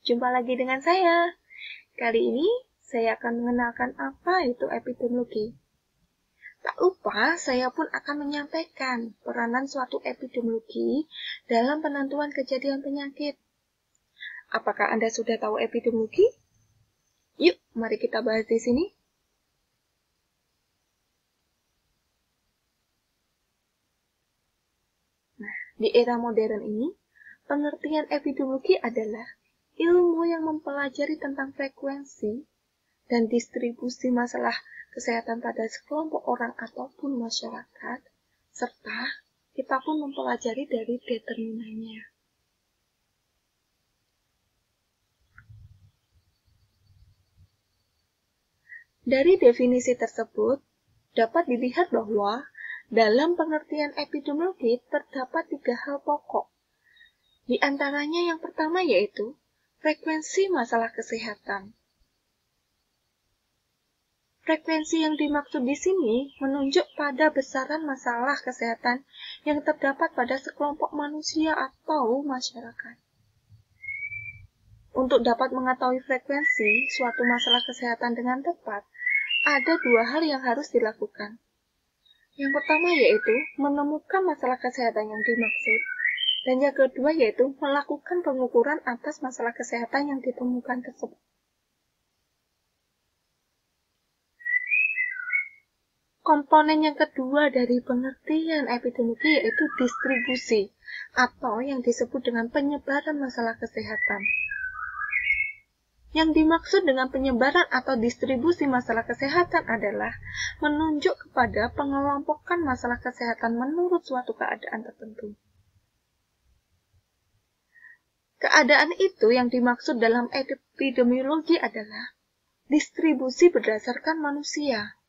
Jumpa lagi dengan saya. Kali ini saya akan mengenalkan apa itu epidemiologi. Tak lupa, saya pun akan menyampaikan peranan suatu epidemiologi dalam penentuan kejadian penyakit. Apakah Anda sudah tahu epidemiologi? Yuk, mari kita bahas di sini. Nah, di era modern ini, pengertian epidemiologi adalah ilmu yang mempelajari tentang frekuensi dan distribusi masalah kesehatan pada sekelompok orang ataupun masyarakat, serta kita pun mempelajari dari determinannya. Dari definisi tersebut, dapat dilihat bahwa dalam pengertian epidemiologi terdapat 3 hal pokok. Di antaranya yang pertama yaitu frekuensi masalah kesehatan. Frekuensi yang dimaksud di sini menunjuk pada besaran masalah kesehatan yang terdapat pada sekelompok manusia atau masyarakat. Untuk dapat mengetahui frekuensi suatu masalah kesehatan dengan tepat, ada 2 hal yang harus dilakukan. Yang pertama yaitu menemukan masalah kesehatan yang dimaksud, dan yang kedua yaitu melakukan pengukuran atas masalah kesehatan yang ditemukan tersebut. Komponen yang kedua dari pengertian epidemiologi yaitu distribusi, atau yang disebut dengan penyebaran masalah kesehatan. Yang dimaksud dengan penyebaran atau distribusi masalah kesehatan adalah menunjuk kepada pengelompokan masalah kesehatan menurut suatu keadaan tertentu. Keadaan itu yang dimaksud dalam epidemiologi adalah distribusi berdasarkan manusia.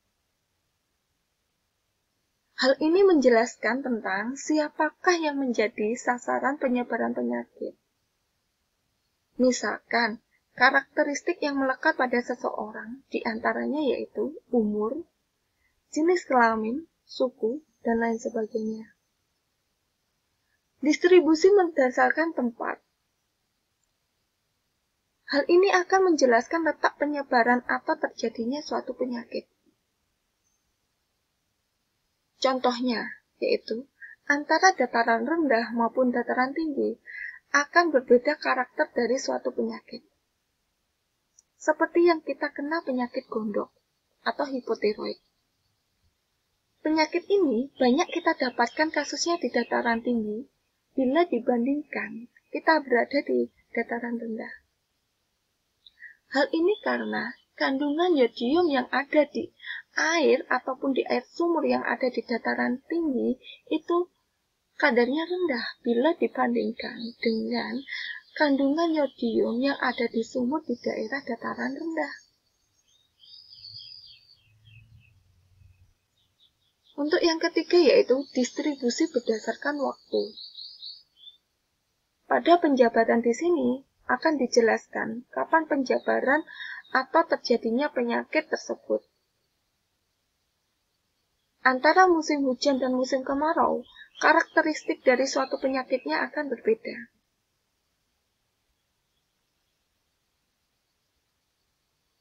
Hal ini menjelaskan tentang siapakah yang menjadi sasaran penyebaran penyakit. Misalkan, karakteristik yang melekat pada seseorang diantaranya yaitu umur, jenis kelamin, suku, dan lain sebagainya. Distribusi berdasarkan tempat. Hal ini akan menjelaskan letak penyebaran atau terjadinya suatu penyakit. Contohnya, yaitu antara dataran rendah maupun dataran tinggi akan berbeda karakter dari suatu penyakit. Seperti yang kita kenal penyakit gondok atau hipotiroid. Penyakit ini banyak kita dapatkan kasusnya di dataran tinggi bila dibandingkan kita berada di dataran rendah. Hal ini karena kandungan yodium yang ada di air ataupun di air sumur yang ada di dataran tinggi itu kadarnya rendah bila dibandingkan dengan kandungan yodium yang ada di sumur di daerah dataran rendah. Untuk yang ketiga yaitu distribusi berdasarkan waktu. Pada penjabaran di sini akan dijelaskan kapan penjabaran atau terjadinya penyakit tersebut. Antara musim hujan dan musim kemarau, karakteristik dari suatu penyakitnya akan berbeda.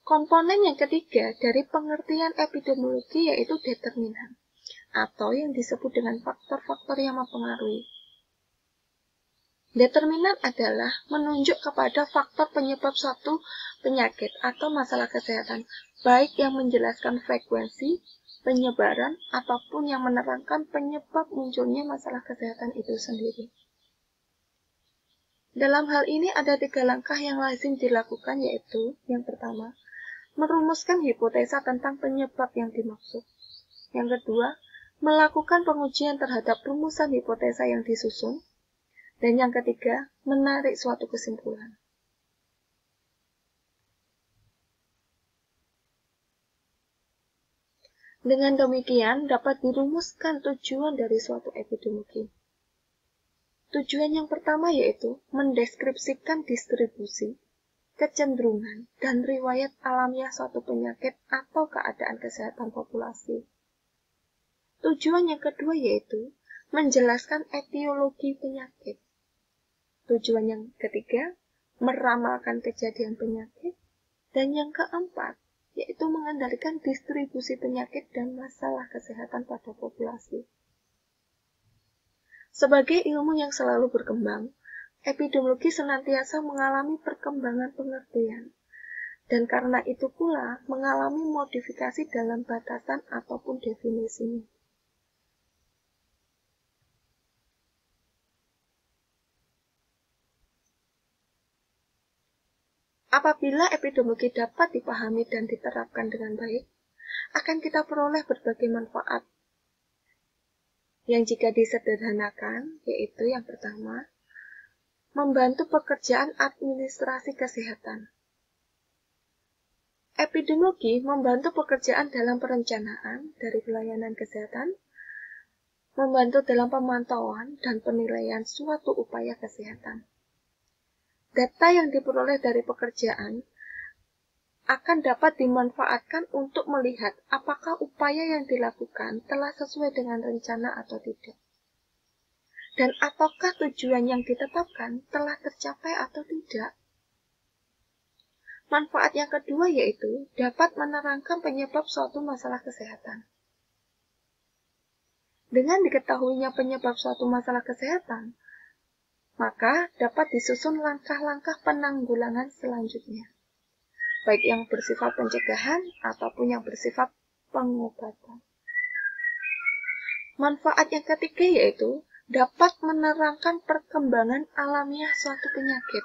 Komponen yang ketiga dari pengertian epidemiologi yaitu determinan, atau yang disebut dengan faktor-faktor yang mempengaruhi. Determinan adalah menunjuk kepada faktor penyebab suatu penyakit atau masalah kesehatan, baik yang menjelaskan frekuensi, penyebaran, ataupun yang menerangkan penyebab munculnya masalah kesehatan itu sendiri. Dalam hal ini ada 3 langkah yang lazim dilakukan yaitu, yang pertama, merumuskan hipotesa tentang penyebab yang dimaksud. Yang kedua, melakukan pengujian terhadap rumusan hipotesa yang disusun. Dan yang ketiga, menarik suatu kesimpulan. Dengan demikian, dapat dirumuskan tujuan dari suatu epidemiologi. Tujuan yang pertama yaitu mendeskripsikan distribusi, kecenderungan, dan riwayat alamiah suatu penyakit atau keadaan kesehatan populasi. Tujuan yang kedua yaitu menjelaskan etiologi penyakit. Tujuan yang ketiga, meramalkan kejadian penyakit, dan yang keempat, yaitu mengendalikan distribusi penyakit dan masalah kesehatan pada populasi. Sebagai ilmu yang selalu berkembang, epidemiologi senantiasa mengalami perkembangan pengertian, dan karena itu pula mengalami modifikasi dalam batasan ataupun definisinya. Apabila epidemiologi dapat dipahami dan diterapkan dengan baik, akan kita peroleh berbagai manfaat. Yang jika disederhanakan, yaitu yang pertama, membantu pekerjaan administrasi kesehatan. Epidemiologi membantu pekerjaan dalam perencanaan dari pelayanan kesehatan, membantu dalam pemantauan dan penilaian suatu upaya kesehatan. Data yang diperoleh dari pekerjaan akan dapat dimanfaatkan untuk melihat apakah upaya yang dilakukan telah sesuai dengan rencana atau tidak. Dan apakah tujuan yang ditetapkan telah tercapai atau tidak. Manfaat yang kedua yaitu dapat menerangkan penyebab suatu masalah kesehatan. Dengan diketahuinya penyebab suatu masalah kesehatan, maka dapat disusun langkah-langkah penanggulangan selanjutnya, baik yang bersifat pencegahan ataupun yang bersifat pengobatan. Manfaat yang ketiga yaitu dapat menerangkan perkembangan alamiah suatu penyakit.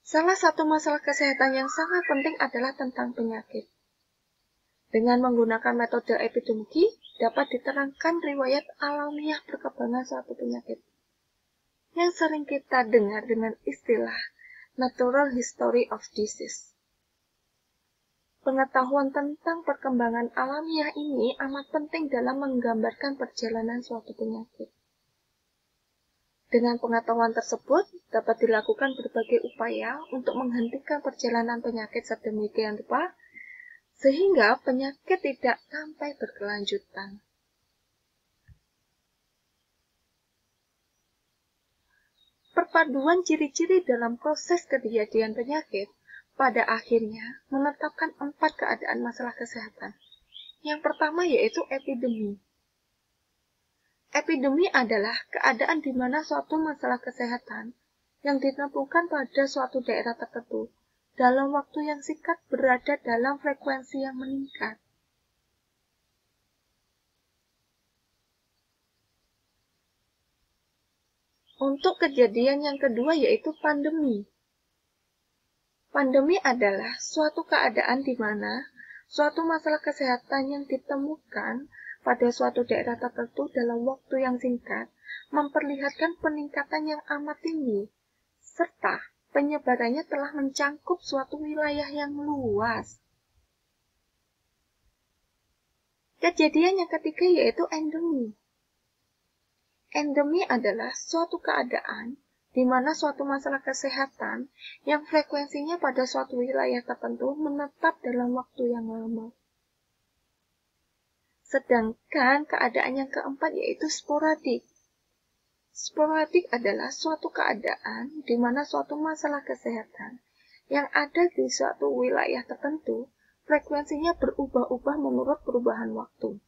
Salah satu masalah kesehatan yang sangat penting adalah tentang penyakit. Dengan menggunakan metode epidemiologi, dapat diterangkan riwayat alamiah perkembangan suatu penyakit, yang sering kita dengar dengan istilah natural history of disease. Pengetahuan tentang perkembangan alamiah ini amat penting dalam menggambarkan perjalanan suatu penyakit. Dengan pengetahuan tersebut, dapat dilakukan berbagai upaya untuk menghentikan perjalanan penyakit sedemikian rupa, sehingga penyakit tidak sampai berkelanjutan. Perpaduan ciri-ciri dalam proses kejadian penyakit pada akhirnya menetapkan 4 keadaan masalah kesehatan. Yang pertama yaitu epidemi. Epidemi adalah keadaan di mana suatu masalah kesehatan yang ditemukan pada suatu daerah tertentu dalam waktu yang singkat berada dalam frekuensi yang meningkat. Untuk kejadian yang kedua yaitu pandemi. Pandemi adalah suatu keadaan di mana suatu masalah kesehatan yang ditemukan pada suatu daerah tertentu dalam waktu yang singkat memperlihatkan peningkatan yang amat tinggi, serta penyebarannya telah mencangkup suatu wilayah yang luas. Kejadian yang ketiga yaitu endemi. Endemi adalah suatu keadaan di mana suatu masalah kesehatan yang frekuensinya pada suatu wilayah tertentu menetap dalam waktu yang lama. Sedangkan keadaan yang keempat yaitu sporadik. Sporadik adalah suatu keadaan di mana suatu masalah kesehatan yang ada di suatu wilayah tertentu, frekuensinya berubah-ubah menurut perubahan waktu.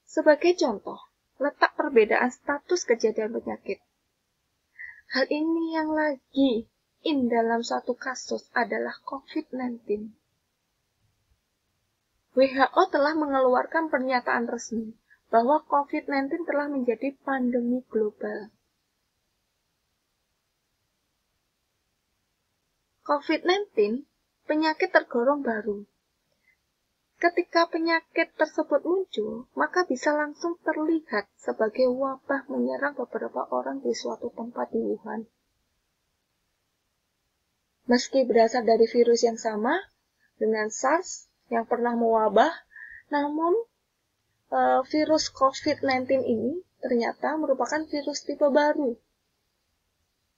Sebagai contoh, letak perbedaan status kejadian penyakit. Hal ini yang lagi in dalam suatu kasus adalah COVID-19. WHO telah mengeluarkan pernyataan resmi bahwa COVID-19 telah menjadi pandemi global. COVID-19 penyakit tergolong baru. Ketika penyakit tersebut muncul, maka bisa langsung terlihat sebagai wabah menyerang beberapa orang di suatu tempat di Wuhan. Meski berasal dari virus yang sama dengan SARS yang pernah mewabah, namun virus COVID-19 ini ternyata merupakan virus tipe baru.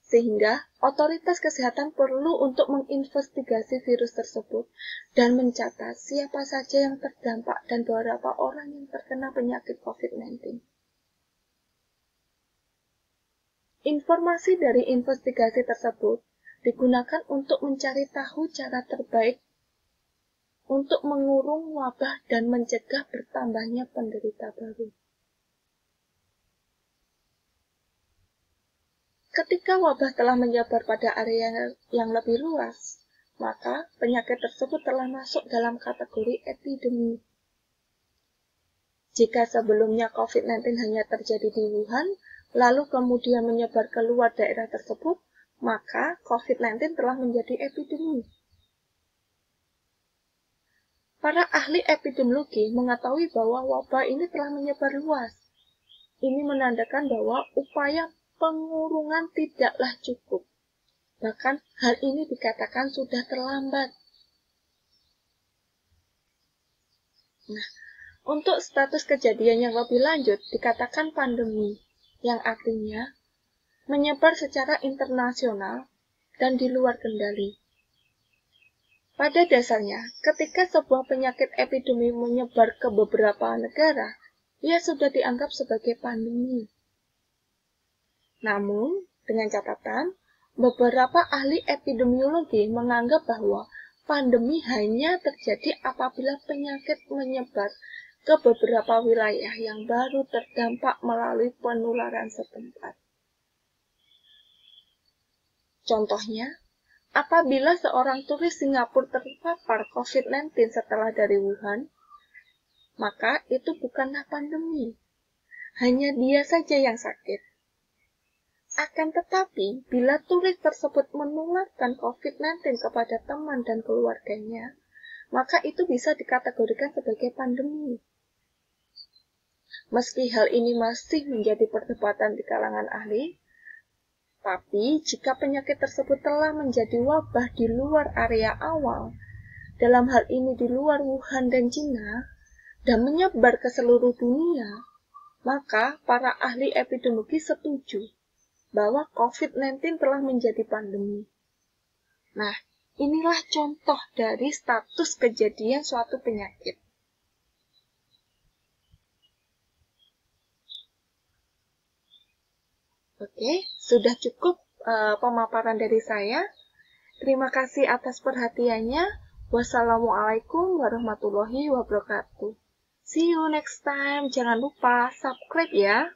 Sehingga otoritas kesehatan perlu untuk menginvestigasi virus tersebut dan mencatat siapa saja yang terdampak dan berapa orang yang terkena penyakit COVID-19. Informasi dari investigasi tersebut digunakan untuk mencari tahu cara terbaik untuk mengurung wabah dan mencegah bertambahnya penderita baru. Ketika wabah telah menyebar pada area yang lebih luas, maka penyakit tersebut telah masuk dalam kategori epidemi. Jika sebelumnya COVID-19 hanya terjadi di Wuhan, lalu kemudian menyebar keluar daerah tersebut, maka COVID-19 telah menjadi epidemi. Para ahli epidemiologi mengetahui bahwa wabah ini telah menyebar luas. Ini menandakan bahwa upaya pengurungan tidaklah cukup. Bahkan hal ini dikatakan sudah terlambat. Nah, untuk status kejadian yang lebih lanjut dikatakan pandemi, yang artinya menyebar secara internasional dan di luar kendali. Pada dasarnya, ketika sebuah penyakit epidemi menyebar ke beberapa negara, ia sudah dianggap sebagai pandemi. Namun, dengan catatan, beberapa ahli epidemiologi menganggap bahwa pandemi hanya terjadi apabila penyakit menyebar ke beberapa wilayah yang baru terdampak melalui penularan setempat. Contohnya, apabila seorang turis Singapura terpapar COVID-19 setelah dari Wuhan, maka itu bukanlah pandemi, hanya dia saja yang sakit. Akan tetapi, bila turis tersebut menularkan COVID-19 kepada teman dan keluarganya, maka itu bisa dikategorikan sebagai pandemi. Meski hal ini masih menjadi perdebatan di kalangan ahli, tapi jika penyakit tersebut telah menjadi wabah di luar area awal, dalam hal ini di luar Wuhan dan Cina, dan menyebar ke seluruh dunia, maka para ahli epidemiologi setuju bahwa COVID-19 telah menjadi pandemi. Nah, inilah contoh dari status kejadian suatu penyakit. Oke, sudah cukup pemaparan dari saya. Terima kasih atas perhatiannya. Wassalamualaikum warahmatullahi wabarakatuh. See you next time. Jangan lupa subscribe ya.